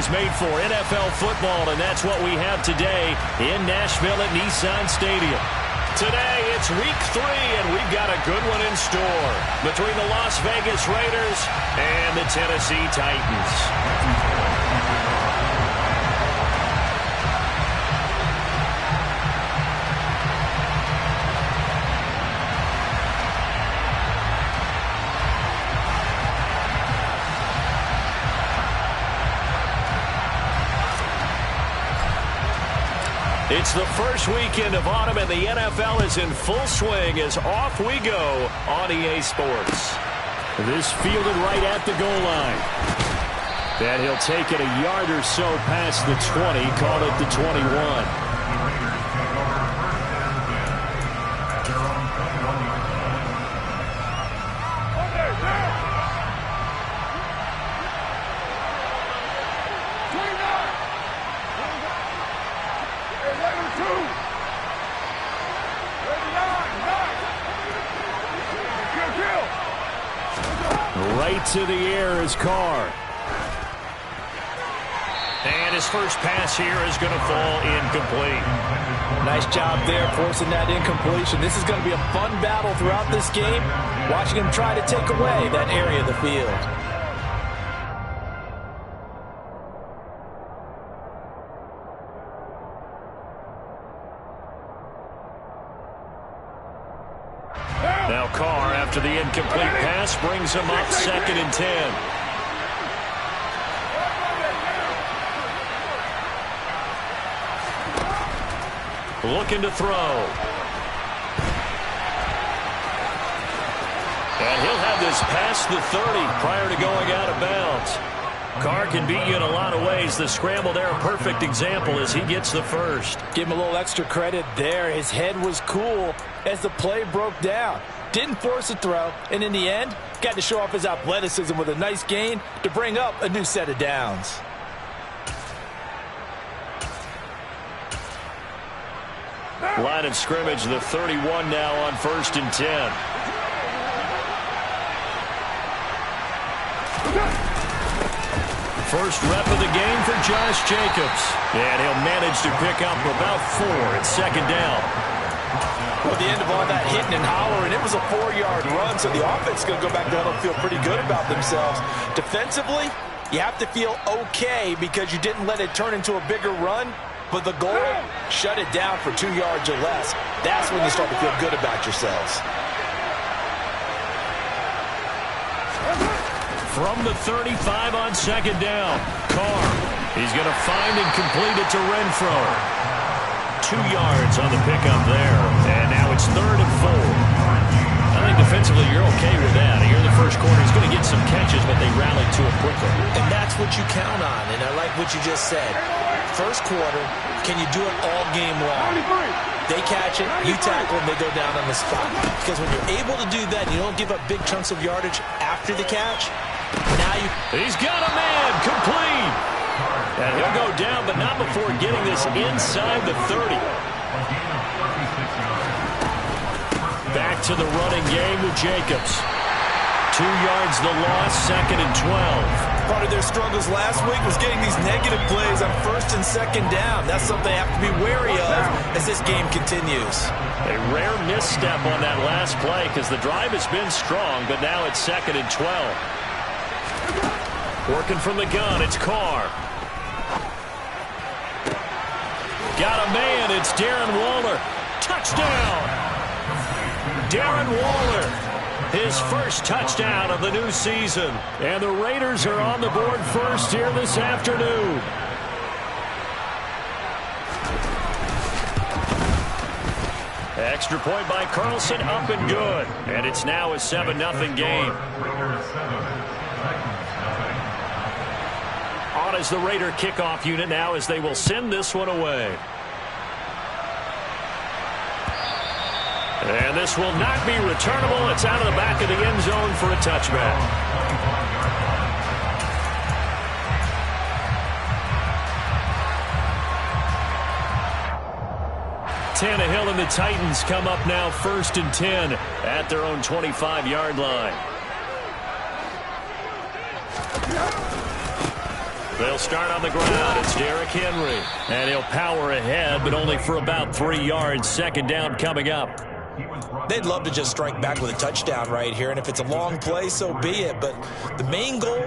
was made for, NFL football, and that's what we have today in Nashville at Nissan Stadium. Today, it's week 3, and we've got a good one in store between the Las Vegas Raiders and the Tennessee Titans. It's the first weekend of autumn, and the NFL is in full swing as off we go on EA Sports. This fielded right at the goal line. And he'll take it a yard or so past the 20, call it the 21. Right to the air is Carr. And his first pass here is going to fall incomplete. Nice job there forcing that incompletion. This is going to be a fun battle throughout this game, watching him try to take away that area of the field. Now Carr, after the incomplete pass, brings him up 2nd and 10. Looking to throw. And he'll have this past the 30 prior to going out of bounds. Carr can beat you in a lot of ways. The scramble there, a perfect example as he gets the first. Give him a little extra credit there. His head was cool as the play broke down. Didn't force a throw, and in the end, got to show off his athleticism with a nice gain to bring up a new set of downs. Line of scrimmage, the 31 now on 1st and 10. First rep of the game for Josh Jacobs. And he'll manage to pick up about 4 at 2nd down. Well, the end of all that hitting and hollering, it was a 4-yard run, so the offense is going to go back down and feel pretty good about themselves. Defensively, you have to feel okay because you didn't let it turn into a bigger run, but the goal, shut it down for 2 yards or less. That's when you start to feel good about yourselves. From the 35 on 2nd down, Carr. He's going to find and complete it to Renfro. 2 yards on the pickup there. And now it's 3rd and 4. I think defensively you're okay with that. Here in the first quarter, he's going to get some catches, but they rallied to it quickly. And that's what you count on, and I like what you just said. First quarter, can you do it all game long? They catch it, you tackle them, they go down on the spot. Because when you're able to do that, you don't give up big chunks of yardage after the catch. Now you... He's got a man, complete. And he'll go down, but not before getting this inside the 30. Back to the running game with Jacobs. 2 yards the loss, 2nd and 12. Part of their struggles last week was getting these negative plays on 1st and 2nd down. That's something they have to be wary of as this game continues. A rare misstep on that last play because the drive has been strong, but now it's 2nd and 12. Working from the gun, it's Carr. Got a man, it's Darren Waller. Touchdown! Darren Waller, his first touchdown of the new season. And the Raiders are on the board first here this afternoon. Extra point by Carlson, up and good. And it's now a 7-0 game. On as the Raider kickoff unit now as they will send this one away. And this will not be returnable. It's out of the back of the end zone for a touchback. Tannehill and the Titans come up now 1st and 10 at their own 25-yard line. They'll start on the ground. It's Derrick Henry. And he'll power ahead, but only for about 3 yards. Second down coming up. They'd love to just strike back with a touchdown right here, and if it's a long play, so be it. But the main goal,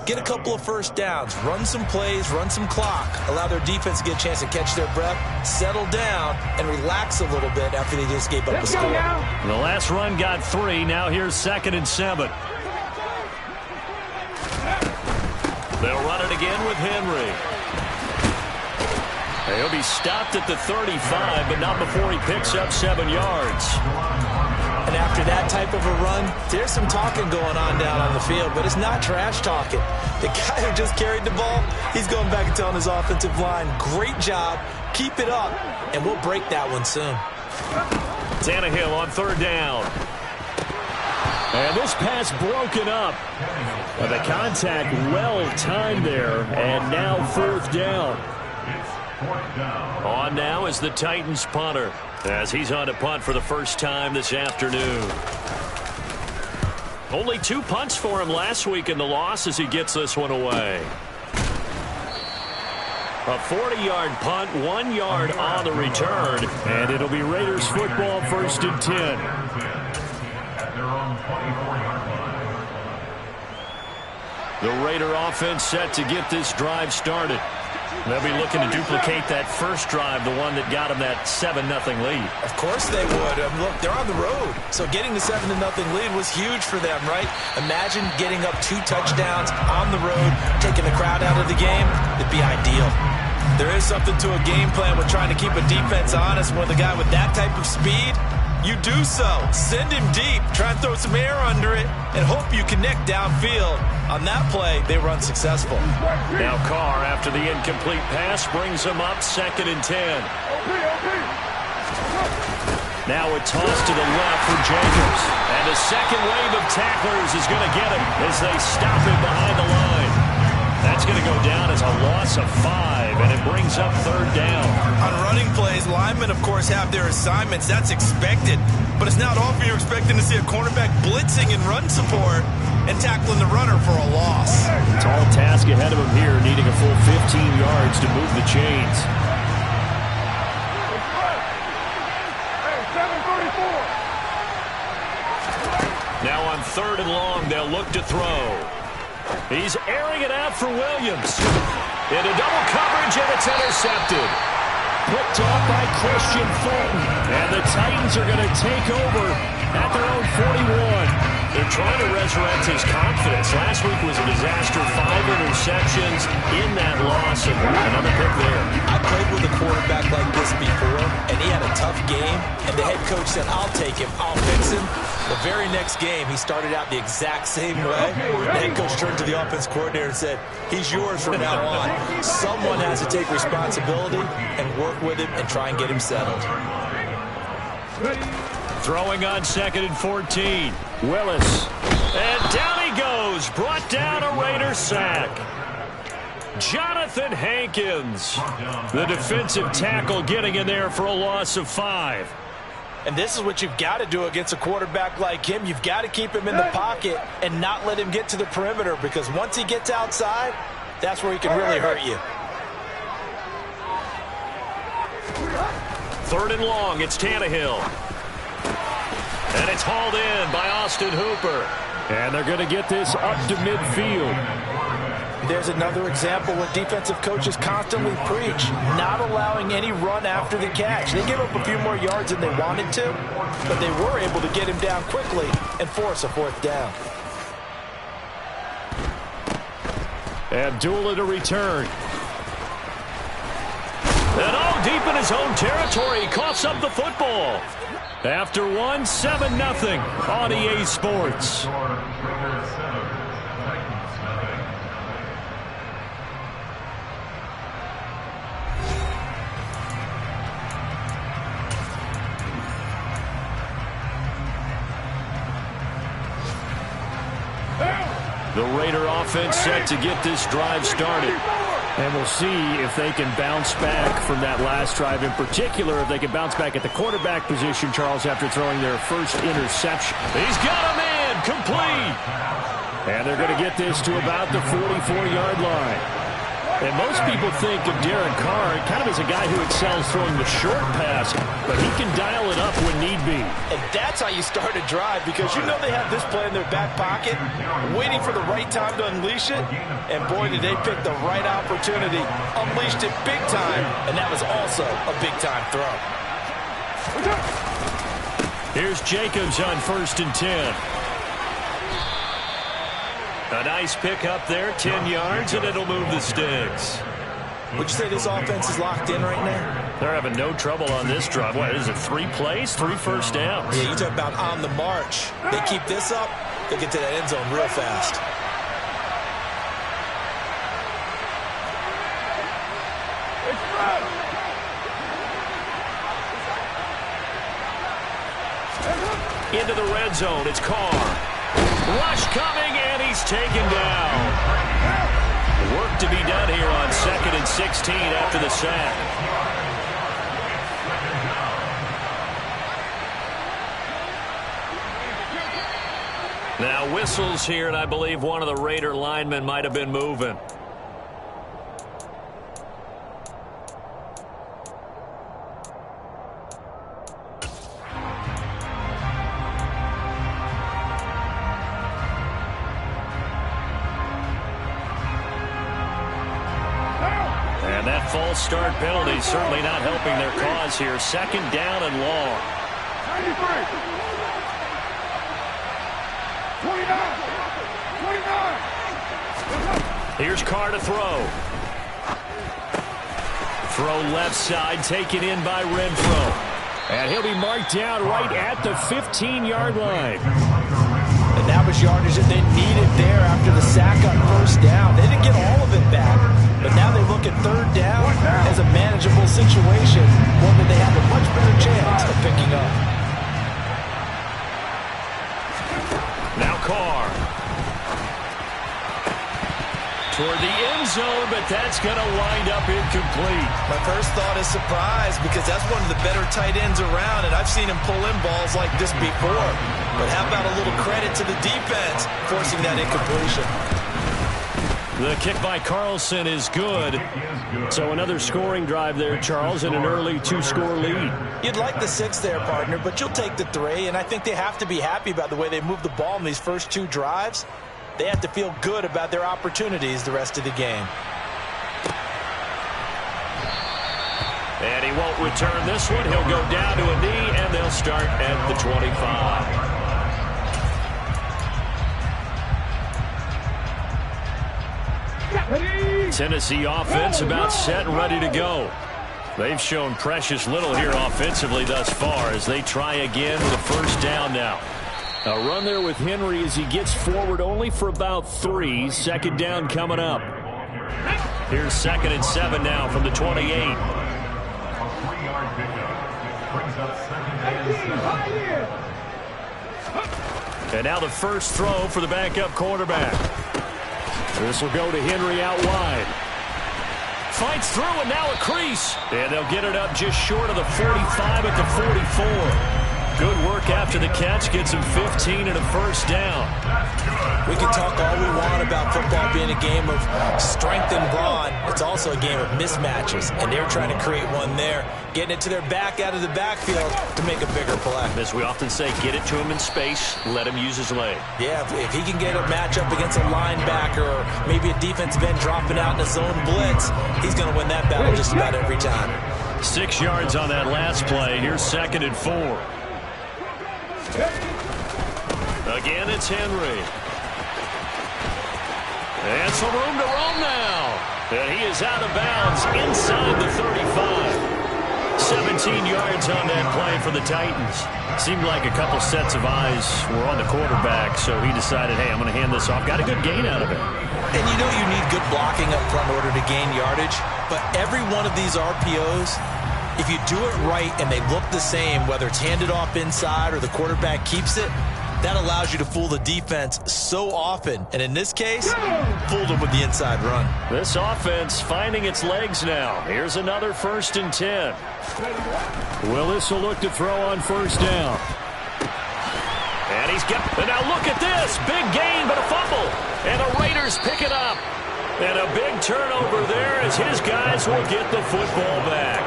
get a couple of first downs, run some plays, run some clock, allow their defense to get a chance to catch their breath, settle down, and relax a little bit after they just gave up a score. The last run got 3. Now here's 2nd and 7. They'll run it again with Henry. He'll be stopped at the 35, but not before he picks up 7 yards. And after that type of a run, there's some talking going on down on the field, but it's not trash talking. The guy who just carried the ball, he's going back and telling his offensive line, great job, keep it up, and we'll break that one soon. Tannehill on 3rd down. And this pass broken up. The contact well timed there, and now 4th down. On now is the Titans punter, as he's on to punt for the first time this afternoon. Only 2 punts for him last week in the loss as he gets this one away. A 40-yard punt, 1 yard on the return, and it'll be Raiders football, 1st and 10. The Raider offense set to get this drive started. They'll be looking to duplicate that first drive, the one that got them that 7-0 lead. Of course they would. Look, they're on the road, so getting the 7-0 lead was huge for them, right? Imagine getting up 2 touchdowns on the road, taking the crowd out of the game. It'd be ideal. There is something to a game plan with trying to keep a defense honest. With a guy with that type of speed, you do so. Send him deep, try and throw some air under it, and hope you connect downfield. On that play, they run successful. Now Carr, after the incomplete pass, brings him up 2nd and 10. Now a toss to the left for Jacobs. And a second wave of tacklers is going to get him as they stop him behind the line. That's going to go down as a loss of 5, and it brings up 3rd down. On running plays, linemen, of course, have their assignments. That's expected. But it's not often you're expecting to see a cornerback blitzing in run support and tackling the runner for a loss. Tall task ahead of him here, needing a full 15 yards to move the chains. Now on 3rd and long, they'll look to throw. He's airing it out for Williams. Into double coverage, and it's intercepted. Picked off by Christian Fulton. And the Titans are going to take over at their own 41. They're trying to resurrect his confidence. Last week was a disaster. 5 interceptions in that loss, and another pick there. I played with a quarterback like this before, and he had a tough game, and the head coach said, I'll take him, I'll fix him. The very next game, he started out the exact same way. The head coach turned to the offense coordinator and said, he's yours from now on. Someone has to take responsibility and work with him and try and get him settled. Throwing on 2nd and 14. Willis. And down he goes. Brought down a Raider sack. Jonathan Hankins, the defensive tackle, getting in there for a loss of 5. And this is what you've got to do against a quarterback like him. You've got to keep him in the pocket and not let him get to the perimeter, because once he gets outside, that's where he can really hurt you. 3rd and long, it's Tannehill. And it's hauled in by Austin Hooper. And they're going to get this up to midfield. There's another example what defensive coaches constantly preach, not allowing any run after the catch. They gave up a few more yards than they wanted to, but they were able to get him down quickly and force a 4th down. Abdullah to return. And deep in his own territory, he coughs up the football. After 7-0 on EA Sports. The Raider offense set to get this drive started. And we'll see if they can bounce back from that last drive. In particular, if they can bounce back at the quarterback position, Charles, after throwing their first interception. He's got a man, complete. And they're going to get this to about the 44-yard line. And most people think of Derek Carr kind of as a guy who excels throwing the short pass, but he can dial it up when need be. And that's how you start a drive, because you know they have this play in their back pocket, waiting for the right time to unleash it. And boy, did they pick the right opportunity, unleashed it big time, and that was also a big-time throw. Here's Jacobs on 1st and 10. A nice pick up there, 10 yards, and it'll move the sticks. Would you say this offense is locked in right now? They're having no trouble on this drive. What is it, 3 plays, 3 first downs? Yeah, you talk about on the march. They keep this up, they'll get to that end zone real fast. Into the red zone, it's Carr. Rush coming, and he's taken down. Work to be done here on 2nd and 16 after the sack. Now whistles here, and I believe one of the Raider linemen might have been moving. And that false start penalty certainly not helping their cause here. 2nd down and long. 29. Here's Carr to throw. Throw left side, taken in by Renfro. And he'll be marked down right at the 15-yard line. And that was yardage that they needed there after the sack on 1st down. They didn't get all of it back, but now they look at 3rd down as a manageable situation, one that they have a much better chance of picking up. Now Carr. Toward the end zone, but that's going to wind up incomplete. My first thought is surprise, because that's one of the better tight ends around, and I've seen him pull in balls like this before. But how about a little credit to the defense forcing that incompletion? The kick by Carlson is good. So another scoring drive there, Charles, and an early 2-score lead. You'd like the 6 there, partner, but you'll take the 3, and I think they have to be happy about the way they moved the ball in these first 2 drives. They have to feel good about their opportunities the rest of the game. And he won't return this one. He'll go down to a knee, and they'll start at the 25. Tennessee offense about set and ready to go. They've shown precious little here offensively thus far as they try again with a 1st down now. A run there with Henry as he gets forward only for about 3. 2nd down coming up. Here's 2nd and 7 now from the 28. And now the first throw for the backup quarterback. This will go to Henry out wide. Fights through, and now a crease. And they'll get it up just short of the 45 at the 44. Good work after the catch. Gets him 15 and a 1st down. We can talk all we want about football being a game of strength and brawn. It's also a game of mismatches, and they're trying to create one there, getting it to their back out of the backfield to make a bigger play. As we often say, get it to him in space, let him use his leg. Yeah, if he can get a matchup against a linebacker or maybe a defensive end dropping out in a zone blitz, he's going to win that battle just about every time. 6 yards on that last play. Here's 2nd and 4. Again, it's Henry. And some room to roam now. And he is out of bounds inside the 35. 17 yards on that play for the Titans. Seemed like a couple sets of eyes were on the quarterback, so he decided, hey, I'm going to hand this off. Got a good gain out of it. And you know you need good blocking up front in order to gain yardage, but every one of these RPOs, if you do it right and they look the same, whether it's handed off inside or the quarterback keeps it, that allows you to fool the defense so often. And in this case, fooled them with the inside run. This offense finding its legs now. Here's another 1st and 10. Willis will look to throw on 1st down. And now look at this. Big gain, but a fumble. And the Raiders pick it up. And a big turnover there as his guys will get the football back.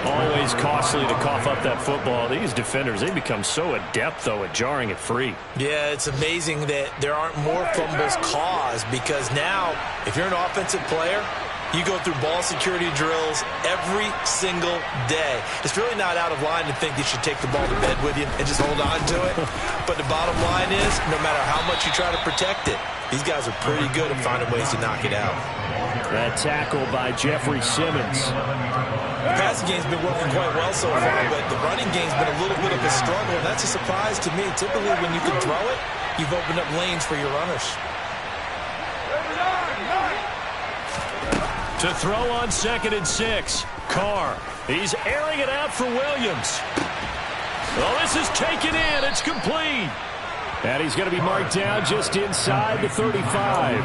Always costly to cough up that football. These defenders, they become so adept, though, at jarring it free. Yeah, it's amazing that there aren't more fumbles caused because now, if you're an offensive player, you go through ball security drills every single day. It's really not out of line to think you should take the ball to bed with you and just hold on to it. But the bottom line is, no matter how much you try to protect it, these guys are pretty good at finding ways to knock it out. That tackle by Jeffrey Simmons. The passing game's been working quite well so far, but the running game's been a little bit of a struggle, and that's a surprise to me. Typically, when you can throw it, you've opened up lanes for your runners. To throw on 2nd and 6. Carr. He's airing it out for Williams. Well, this is taken in. It's complete. And he's going to be marked down just inside the 35.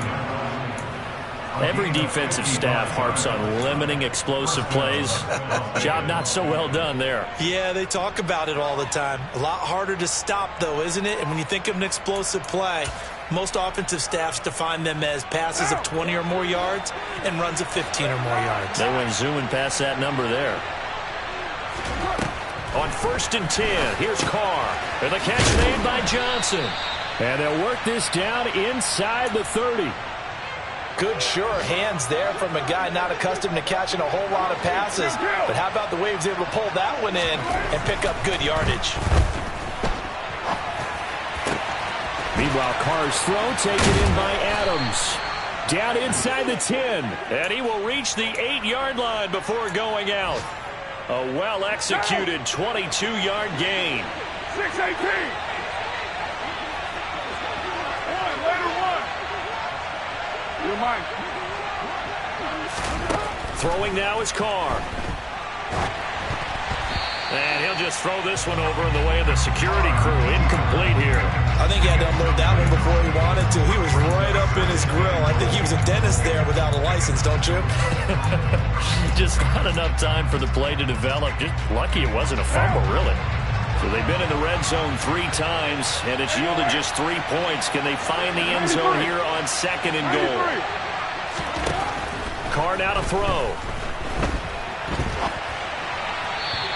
Every defensive staff harps on limiting explosive plays. Job not so well done there. Yeah, they talk about it all the time. A lot harder to stop, though, isn't it? And when you think of an explosive play, most offensive staffs define them as passes of 20 or more yards and runs of 15 or more yards. They went zooming past that number there. On 1st and 10, here's Carr. And the catch made by Johnson. And they'll work this down inside the 30. Good, sure hands there from a guy not accustomed to catching a whole lot of passes. But how about the way he was able to pull that one in and pick up good yardage? Meanwhile, Carr's throw taken in by Adams. Down inside the 10. And he will reach the 8-yard line before going out. A well-executed 22-yard gain. 6-18. Throwing now is Carr. And he'll just throw this one over in the way of the security crew. Incomplete here. I think he had to unload that one before he wanted to. He was right up in his grill. I think he was a dentist there without a license, don't you? Just not enough time for the play to develop. Just lucky it wasn't a fumble, really. So they've been in the red zone 3 times, and it's yielded just 3 points. Can they find the end zone here on 2nd and goal? Carr now to throw.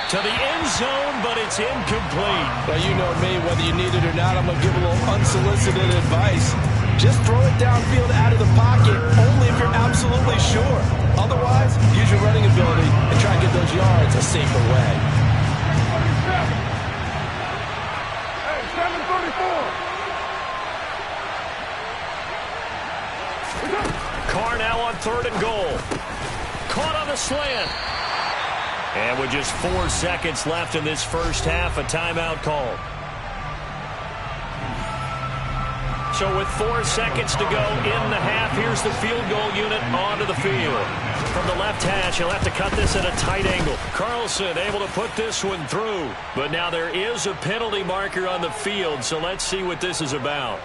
To the end zone, but it's incomplete. Well, you know me, whether you need it or not, I'm going to give a little unsolicited advice. Just throw it downfield out of the pocket, only if you're absolutely sure. Otherwise, use your running ability and try and get those yards a safer way. Hey, 7:34. Carr now on 3rd and goal. Caught on the slant. And with just 4 seconds left in this first half, a timeout called. So with 4 seconds to go in the half, here's the field goal unit onto the field. From the left hash, he'll have to cut this at a tight angle. Carlson able to put this one through. But now there is a penalty marker on the field, so let's see what this is about.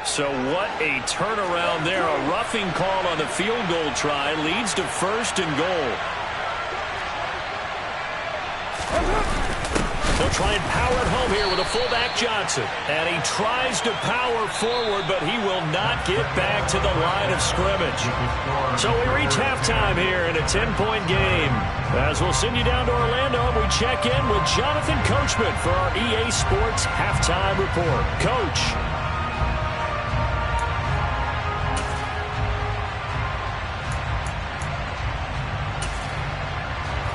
So what a turnaround there. A roughing call on the field goal try leads to 1st and goal. They'll try and power it home here with a fullback Johnson. And he tries to power forward, but he will not get back to the line of scrimmage. So we reach halftime here in a 10-point game. As we'll send you down to Orlando, we check in with Jonathan Coachman for our EA Sports Halftime Report. Coach.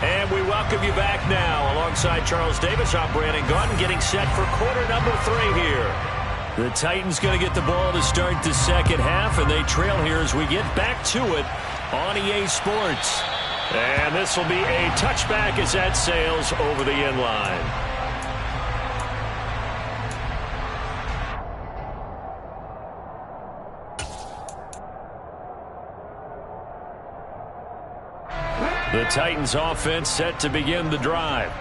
And we welcome you back now. Alongside Charles Davis, I'm Brandon Gaudin, getting set for quarter number 3 here. The Titans going to get the ball to start the second half, and they trail here as we get back to it on EA Sports. And this will be a touchback as that sails over the end line. The Titans offense set to begin the drive.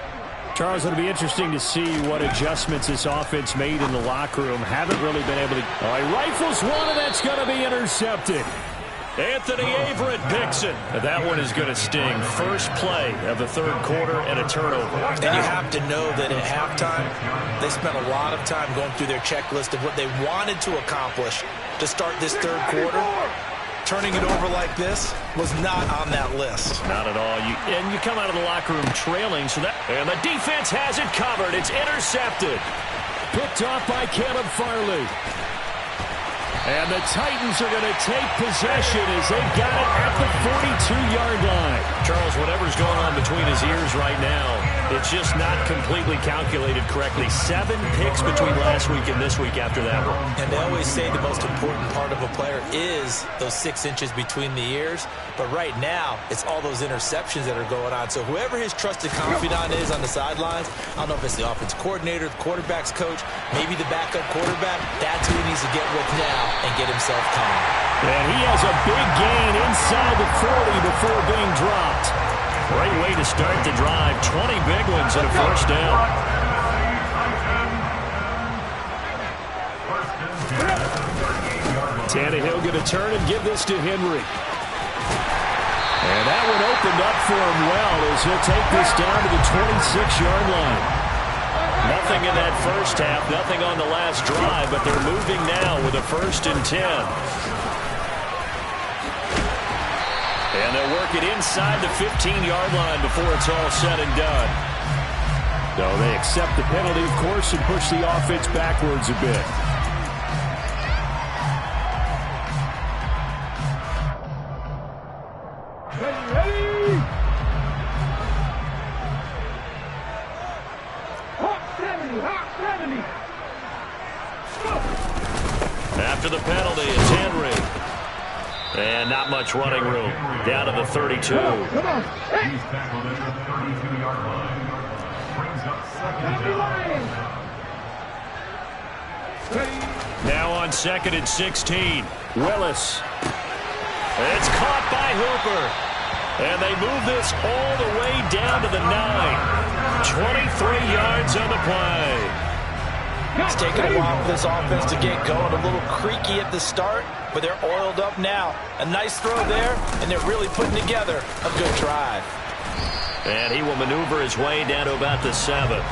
Charles, it'll be interesting to see what adjustments this offense made in the locker room. Haven't really been able to... Oh, he rifles one, and that's going to be intercepted. Anthony Averett picks it. That one is going to sting. First play of the third quarter and a turnover. And you have to know that at halftime, they spent a lot of time going through their checklist of what they wanted to accomplish to start this third quarter. Turning it over like this was not on that list. Not at all. You come out of the locker room trailing. And the defense has it covered. It's intercepted. Picked off by Caleb Farley. And the Titans are going to take possession as they've got it at the 42-yard line. Charles, whatever's going on between his ears right now, it's just not completely calculated correctly. 7 picks between last week and this week after that one. And they always say the most important part of a player is those 6 inches between the ears. But right now, it's all those interceptions that are going on. So whoever his trusted confidant is on the sidelines, I don't know if it's the offensive coordinator, the quarterback's coach, maybe the backup quarterback, that's who he needs to get with now and get himself calm. And he has a big gain inside the 40 before being dropped. Great way to start the drive. 20 big ones and a first down. Tannehill going to turn and give this to Henry. And that one opened up for him well as he'll take this down to the 26-yard line. Nothing in that first half, nothing on the last drive, but they're moving now with a 1st and 10. And they'll work it inside the 15-yard line before it's all said and done. So they accept the penalty, of course, and push the offense backwards a bit. After the penalty, it's Henry. And not much running room. Down to the 32. He's tackled at the 32-yard line. Brings up 2nd down. Now on 2nd and 16. Willis. It's caught by Hooper. And they move this all the way down to the 9. 23 yards on the play. It's taken a while for this offense to get going. A little creaky at the start, but they're oiled up now. A nice throw there, and they're really putting together a good drive. And he will maneuver his way down to about the 7.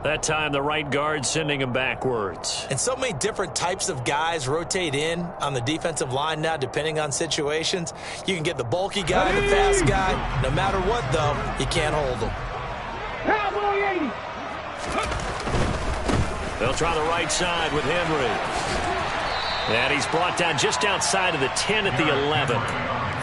That time, the right guard sending him backwards. And so many different types of guys rotate in on the defensive line now, depending on situations. You can get the bulky guy, the fast guy. No matter what, though, you can't hold them. Cowboy 80. They'll try the right side with Henry. And he's brought down just outside of the 10 at the 11.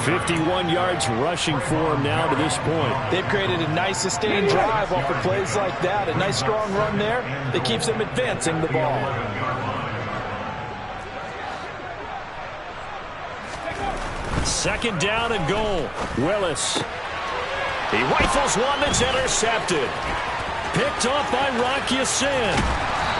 51 yards rushing for him now to this point. They've created a nice sustained drive off of plays like that. A nice strong run there that keeps them advancing the ball. Second down and goal. Willis. He rifles one that's intercepted. Picked off by Rock Ya-Sin.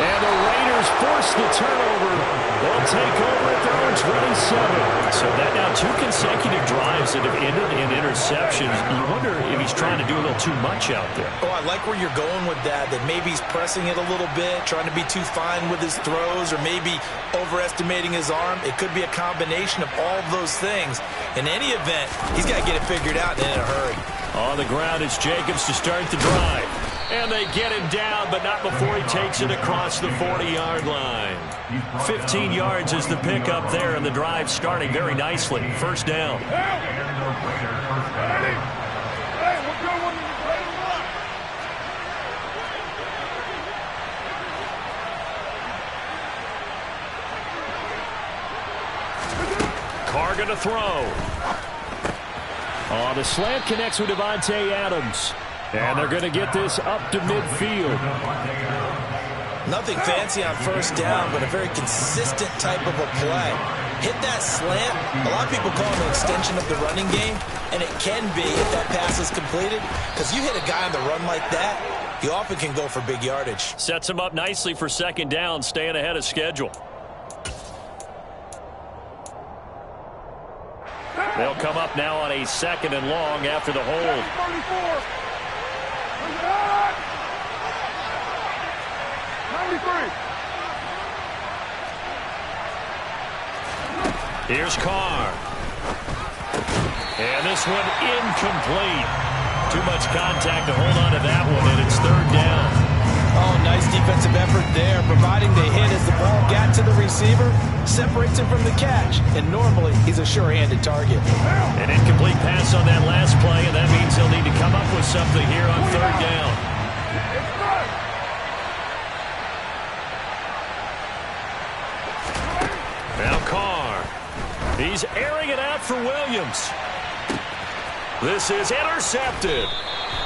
And the Raiders force the turnover. They'll take over at their own 27. So that now 2 consecutive drives that have ended in interceptions. You wonder if he's trying to do a little too much out there. Oh, I like where you're going with that maybe he's pressing it a little bit, trying to be too fine with his throws, or maybe overestimating his arm. It could be a combination of all of those things. In any event, he's got to get it figured out and in a hurry. On the ground, it's Jacobs to start the drive. And they get him down, but not before he takes it across the 40-yard line. 15 yards is the pickup there, and the drive starting very nicely. First down. Carr going to throw. The slant connects with Devontae Adams. And they're going to get this up to midfield. Nothing fancy on first down, but a very consistent type of a play. Hit that slant. A lot of people call it an extension of the running game, and it can be if that pass is completed, because you hit a guy on the run like that, you often can go for big yardage. Sets him up nicely for second down, staying ahead of schedule. They'll come up now on a 2nd and long after the hold. 93. Here's Carr. And this one incomplete. Too much contact to hold on to that one, and it's third down. Oh, nice defensive effort there, providing the hit as the ball got to the receiver, separates him from the catch, and normally he's a sure-handed target. An incomplete pass on that last play, and that means he'll need to come up with something here on third down. Now Carr. He's airing it out for Williams. This is intercepted.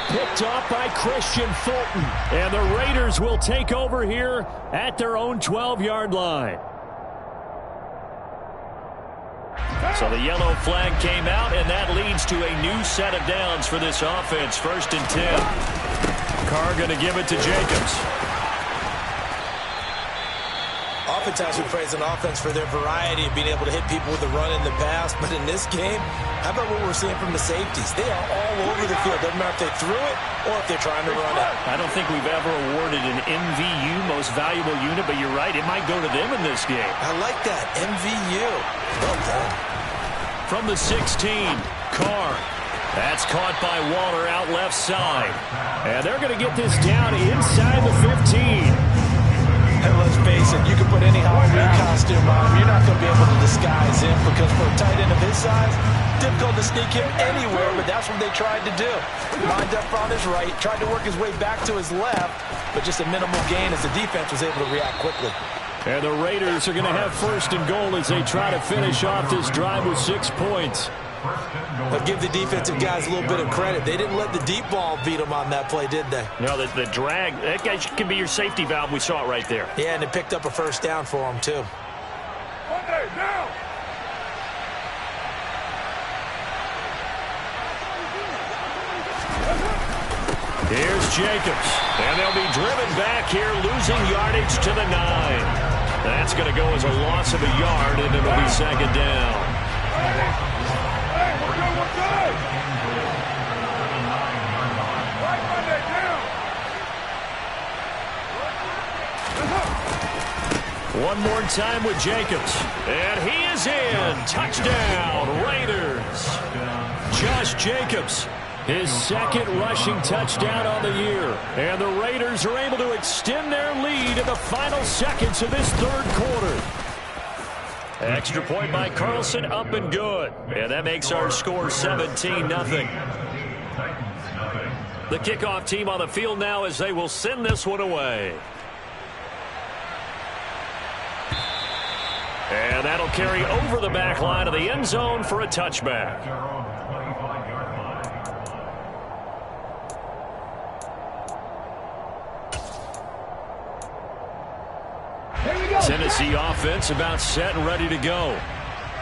Picked off by Christian Fulton. And the Raiders will take over here at their own 12-yard line. So the yellow flag came out, and that leads to a new set of downs for this offense. 1st and 10. Carr going to give it to Jacobs. Oftentimes we praise an offense for their variety of being able to hit people with the run in the pass, but in this game, how about what we're seeing from the safeties? They are all over the field. Doesn't matter if they threw it or if they're trying to run it. I don't think we've ever awarded an MVU, most valuable unit, but you're right, it might go to them in this game. I like that, MVU. Well done. From the 16, Carr. That's caught by Waller out left side. And they're going to get this down inside the 15. And let's face it, you can put any Halloween costume on him. You're not going to be able to disguise him because for a tight end of his size, difficult to sneak him anywhere, but that's what they tried to do. Lined up on his right, tried to work his way back to his left, but just a minimal gain as the defense was able to react quickly. And the Raiders are going to have 1st and goal as they try to finish off this drive with 6 points. But give the defensive guys a little bit of credit. They didn't let the deep ball beat them on that play, did they? No, the drag, that guy can be your safety valve. We saw it right there. Yeah, and it picked up a 1st down for him, too. Here's Jacobs. And they'll be driven back here, losing yardage to the 9. That's going to go as a loss of a yard, and it'll be 2nd down. One more time with Jacobs. And he is in. Touchdown, Raiders. Josh Jacobs, his 2nd rushing touchdown on the year. And the Raiders are able to extend their lead in the final seconds of this 3rd quarter. Extra point by Carlson, up and good. And that makes our score 17-0. The kickoff team on the field now as they will send this one away. And that'll carry over the back line of the end zone for a touchback. Tennessee offense about set and ready to go.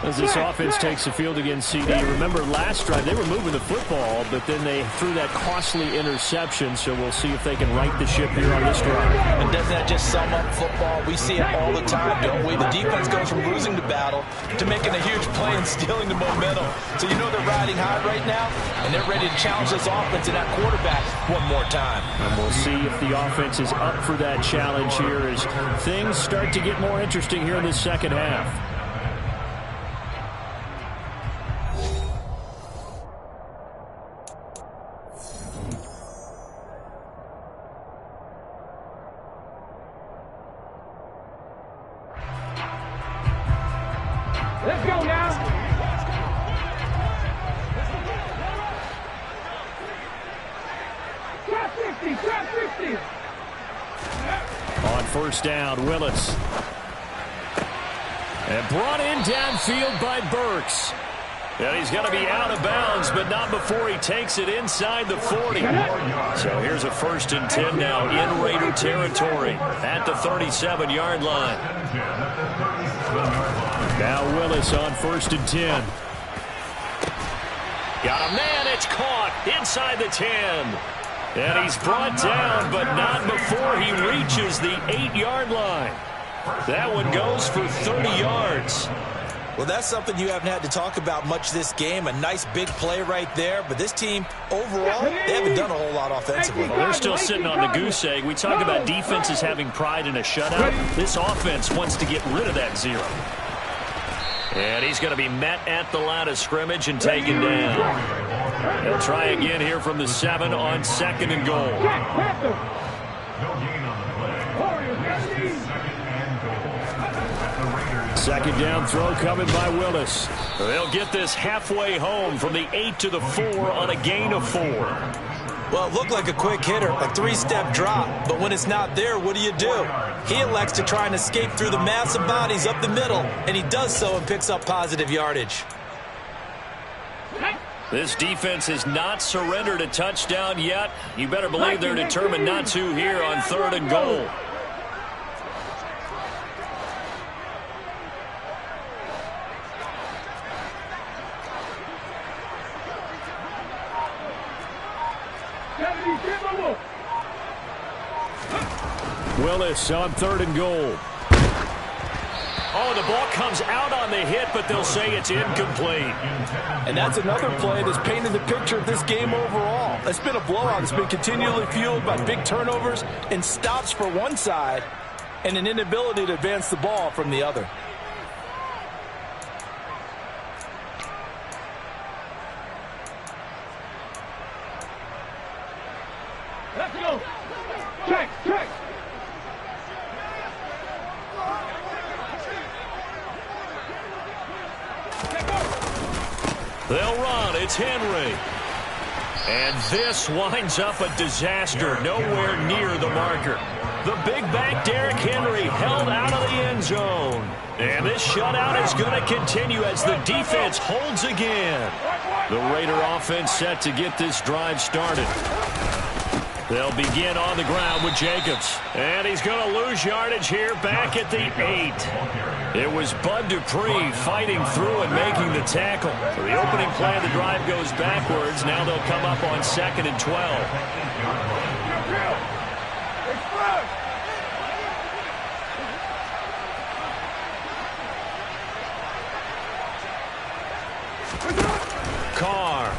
As this offense takes the field against CD. Remember last drive they were moving the football, but then they threw that costly interception, so we'll see if they can right the ship here on this drive. And doesn't that just sum up football? We see it all the time, don't we? The defense goes from losing the battle to making a huge play and stealing the momentum. So you know they're riding high right now, and they're ready to challenge this offense and that quarterback one more time. And we'll see if the offense is up for that challenge here as things start to get more interesting here in the 2nd half. Let's go now. Trap 50, trap 50. On 1st down, Willis. And brought in downfield by Burks. And he's going to be out of bounds, but not before he takes it inside the 40. So here's a 1st and 10 now in Raider territory at the 37-yard line. Now Willis on 1st and 10. Got a man, it's caught inside the 10. And he's brought down, but not before he reaches the 8-yard line. That one goes for 30 yards. Well, that's something you haven't had to talk about much this game. A nice big play right there. But this team, overall, they haven't done a whole lot offensively. Well, they're still sitting on the goose egg. We talk about defenses having pride in a shutout. This offense wants to get rid of that 0. And he's going to be met at the line of scrimmage and taken down. They'll try again here from the 7 on 2nd and goal. No gain on the play. This is 2nd and goal. At the Second down throw coming by Willis. They'll get this halfway home from the 8 to the 4 on a gain of 4. Well, it looked like a quick hitter, a 3-step drop. But when it's not there, what do? He elects to try and escape through the mass of bodies up the middle, and he does so and picks up positive yardage. This defense has not surrendered a touchdown yet. You better believe they're determined not to here on 3rd and goal. Willis on 3rd and goal. Oh, the ball comes out on the hit, but they'll say it's incomplete. And that's another play that's painted the picture of this game overall. It's been a blowout. It's been continually fueled by big turnovers and stops for one side and an inability to advance the ball from the other. Let's go. Check. They'll run. It's Henry. And this winds up a disaster. Nowhere near the marker. The big back Derrick Henry held out of the end zone. And this shutout is going to continue as the defense holds again. The Raider offense set to get this drive started. They'll begin on the ground with Jacobs. And he's going to lose yardage here back at the 8. It was Bud Dupree fighting through and making the tackle. So the opening play of the drive goes backwards. Now they'll come up on 2nd and 12. Carr.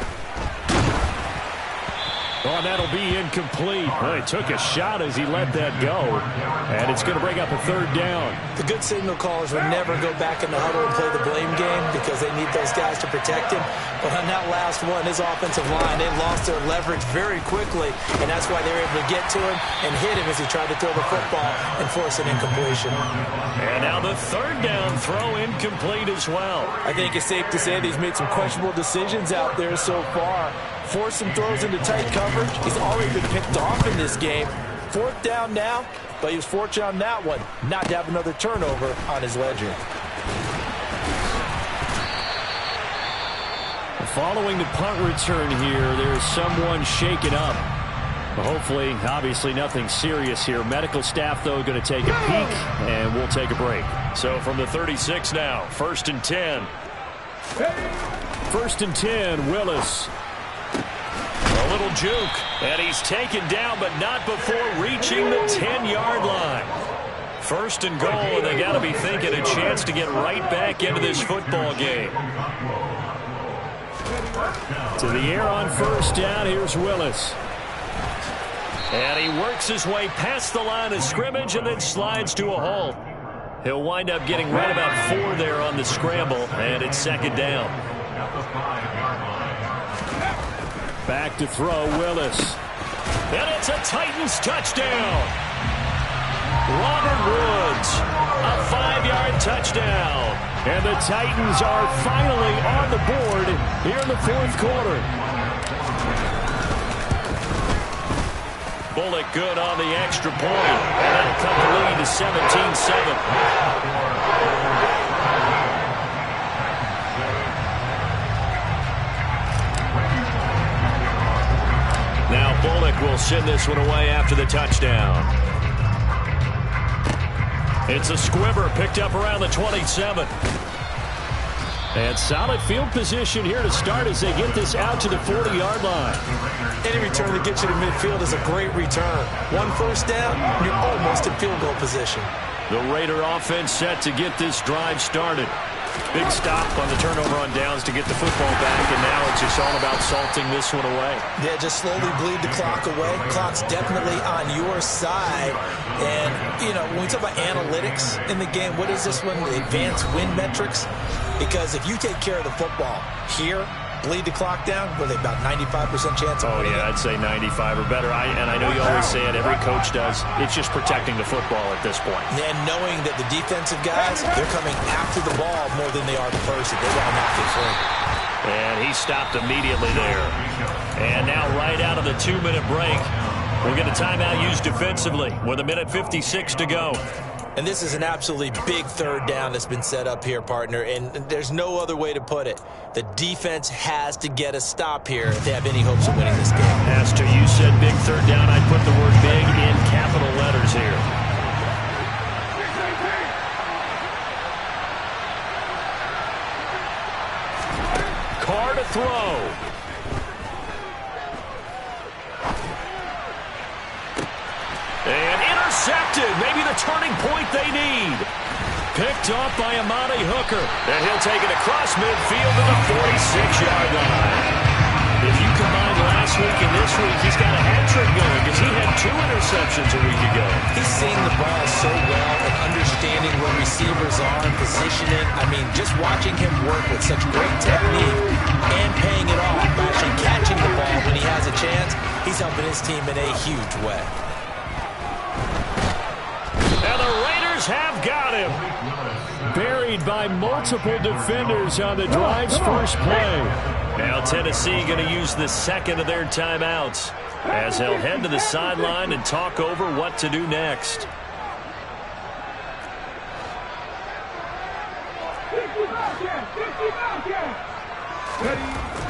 Oh, and that'll be incomplete. Well, he took a shot as he let that go. And it's going to bring up a 3rd down. The good signal callers would never go back in the huddle and play the blame game because they need those guys to protect him. But on that last one, his offensive line, they lost their leverage very quickly, and that's why they were able to get to him and hit him as he tried to throw the football and force an incompletion. And now the 3rd down throw incomplete as well. I think it's safe to say that he's made some questionable decisions out there so far. Forced some throws into tight coverage. He's already been picked off in this game. 4th down now, but he was fortunate on that one not to have another turnover on his ledger. Following the punt return here, there's someone shaken up. Hopefully, obviously, nothing serious here. Medical staff, though, going to take a peek, and we'll take a break. So from the 36 now, 1st and 10. 1st and 10, Willis. A little juke, and he's taken down, but not before reaching the 10-yard line. 1st and goal, and they got to be thinking a chance to get right back into this football game. To the air on 1st down, here's Willis. And he works his way past the line of scrimmage and then slides to a halt. He'll wind up getting right about 4 there on the scramble, and it's 2nd down. Back to throw, Willis. And it's a Titans touchdown. Robert Woods, a 5-yard touchdown. And the Titans are finally on the board here in the 4th quarter. Bullock good on the extra point. And that'll cut the lead to 17-7. Now Bullock will send this one away after the touchdown. It's a squibber picked up around the 27. And solid field position here to start as they get this out to the 40-yard line. Any return that gets you to midfield is a great return. 1 first down, you're almost in field goal position. The Raider offense set to get this drive started. Big stop on the turnover on downs to get the football back, and now it's just all about salting this one away. Yeah, just slowly bleed the clock away. Clock's definitely on your side. And, you know, when we talk about analytics in the game, what is this one? The advanced win metrics. Because if you take care of the football here, bleed the clock down, were they about 95% chance of winning? Yeah, I'd say 95 or better. And I know you always say it, every coach does. It's just protecting the football at this point. And knowing that the defensive guys, they're coming after the ball more than they are the person. They want to knock it free. And he stopped immediately there. And now right out of the 2-minute break, we'll get a timeout used defensively with 1:56 to go. And this is an absolutely big third down that's been set up here, partner, and there's no other way to put it. The defense has to get a stop here if they have any hopes of winning this game. Pastor, you said big third down. I'd put the word big in capital letters here. Carr to throw. And intercepted. Maybe the turning point they need. Picked off by Amani Hooker. And he'll take it across midfield to the 46-yard line. If you combine last week and this week, he's got a hat trick going because he had 2 interceptions a week ago. He's seeing the ball so well and understanding where receivers are and positioning. I mean, just watching him work with such great technique and paying it off by actually catching the ball when he has a chance, he's helping his team in a huge way. And the Raiders have got him. Buried by multiple defenders on the drive's first play. Now Tennessee going to use the second of their timeouts as they'll head to the sideline and talk over what to do next.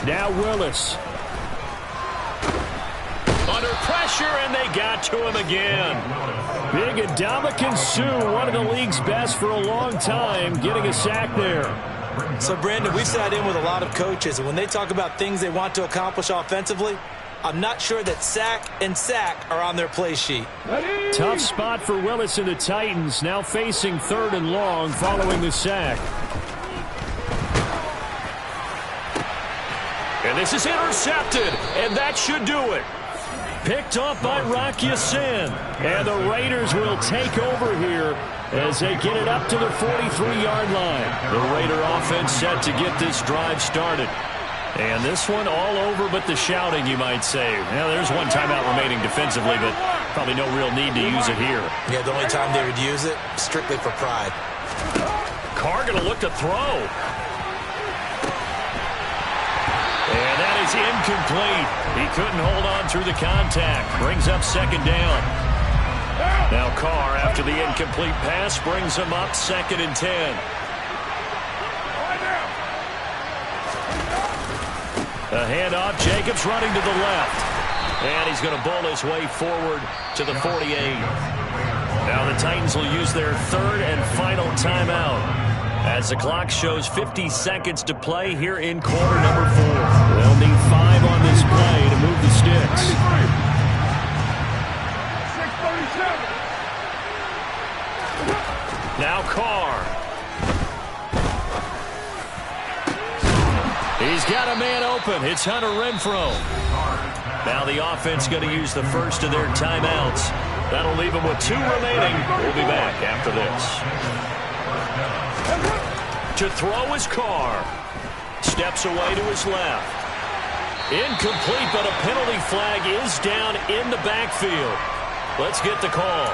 Now Willis. Under pressure, and they got to him again. Big Ndamukong Suh, one of the league's best for a long time, getting a sack there. So, Brandon, we've sat in with a lot of coaches, and when they talk about things they want to accomplish offensively, I'm not sure that sack and sack are on their play sheet. Tough spot for Willis and the Titans, now facing 3rd and long following the sack. And this is intercepted, and that should do it. Picked off by Rock Ya-Sin. And the Raiders will take over here as they get it up to the 43-yard line. The Raider offense set to get this drive started. And this one all over but the shouting, you might say. Now, there's one timeout remaining defensively, but probably no real need to use it here. Yeah, the only time they would use it, strictly for pride. Carr going to look to throw. And that is incomplete. He couldn't hold on through the contact. Brings up 2nd down. Now Carr, after the incomplete pass, brings him up 2nd and 10. A handoff. Jacobs running to the left. And he's going to bowl his way forward to the 48. Now the Titans will use their 3rd and final timeout as the clock shows 50 seconds to play here in quarter number 4. They'll need 5 on this play to move the sticks. 637. Now Carr. He's got a man open. It's Hunter Renfrow. Now the offense going to use the first of their timeouts. That'll leave them with 2 remaining. We'll be back after this. To throw is Carr. Steps away to his left. Incomplete, but a penalty flag is down in the backfield. Let's get the call.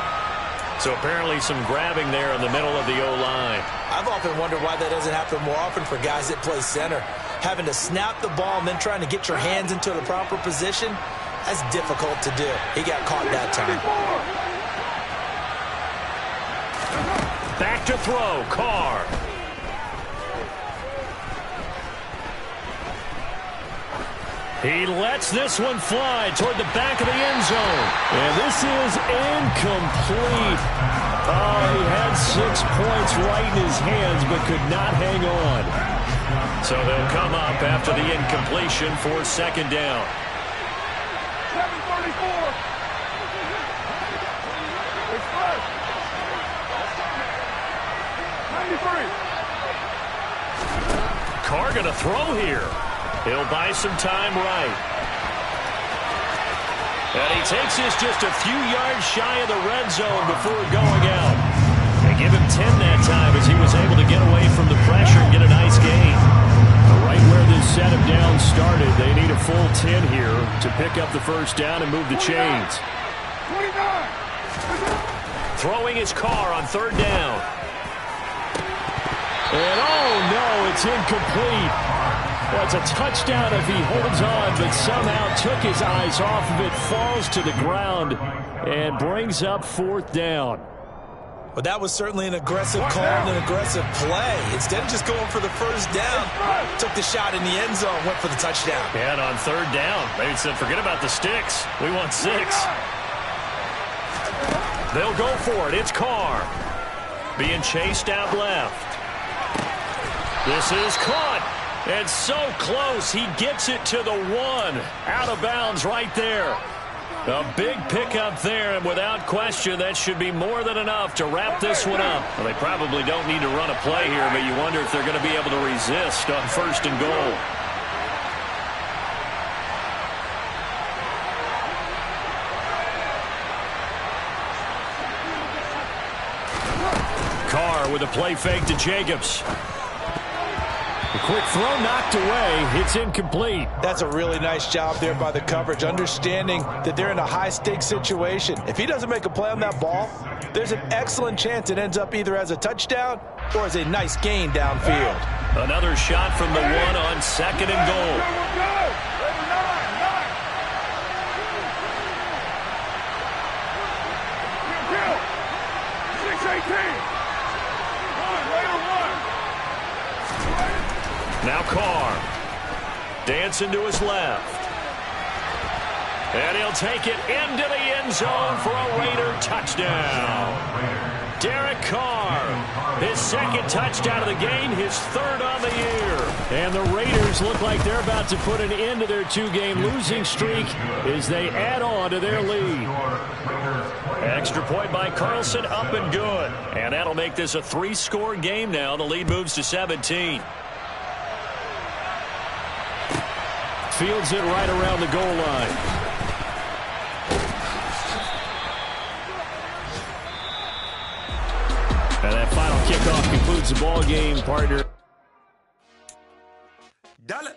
So apparently some grabbing there in the middle of the O-line. I've often wondered why that doesn't happen more often for guys that play center. Having to snap the ball and then trying to get your hands into the proper position, that's difficult to do. He got caught that time. Back to throw, Carr. He lets this one fly toward the back of the end zone. And this is incomplete. Oh, he had 6 points right in his hands but could not hang on. So they'll come up after the incompletion for 2nd down. 734. It's first. 93. Carr going to throw here. He'll buy some time right. And he takes this just a few yards shy of the red zone before going out. And give him 10 that time as he was able to get away from the pressure and get a nice gain. Right where this set of downs started, they need a full 10 here to pick up the first down and move the chains. 29. Throwing his car on third down. And oh no, it's incomplete. Well, it's a touchdown if he holds on, but somehow took his eyes off of it, falls to the ground, and brings up fourth down. But that was certainly an aggressive call and an aggressive play. Instead of just going for the first down, took the shot in the end zone, went for the touchdown. And on third down, they said, forget about the sticks. We want 6. They'll go for it. It's Carr. Being chased out left. This is caught. And so close. He gets it to the 1. Out of bounds right there. A big pickup there, and without question, that should be more than enough to wrap this one up. Well, they probably don't need to run a play here, but you wonder if they're going to be able to resist on first and goal. Carr with a play fake to Jacobs. The quick throw knocked away. It's incomplete. That's a really nice job there by the coverage, understanding that they're in a high-stakes situation. If he doesn't make a play on that ball, there's an excellent chance it ends up either as a touchdown or as a nice gain downfield. Another shot from the 1 on second and goal. Now Carr. Dancing to his left. And he'll take it into the end zone for a Raider touchdown. Derek Carr, his second touchdown of the game, his third on the year. And the Raiders look like they're about to put an end to their 2-game losing streak as they add on to their lead. Extra point by Carlson, up and good. And that'll make this a 3-score game now. The lead moves to 17. Fields it right around the goal line. And that final kickoff concludes the ball game, partner. Dale.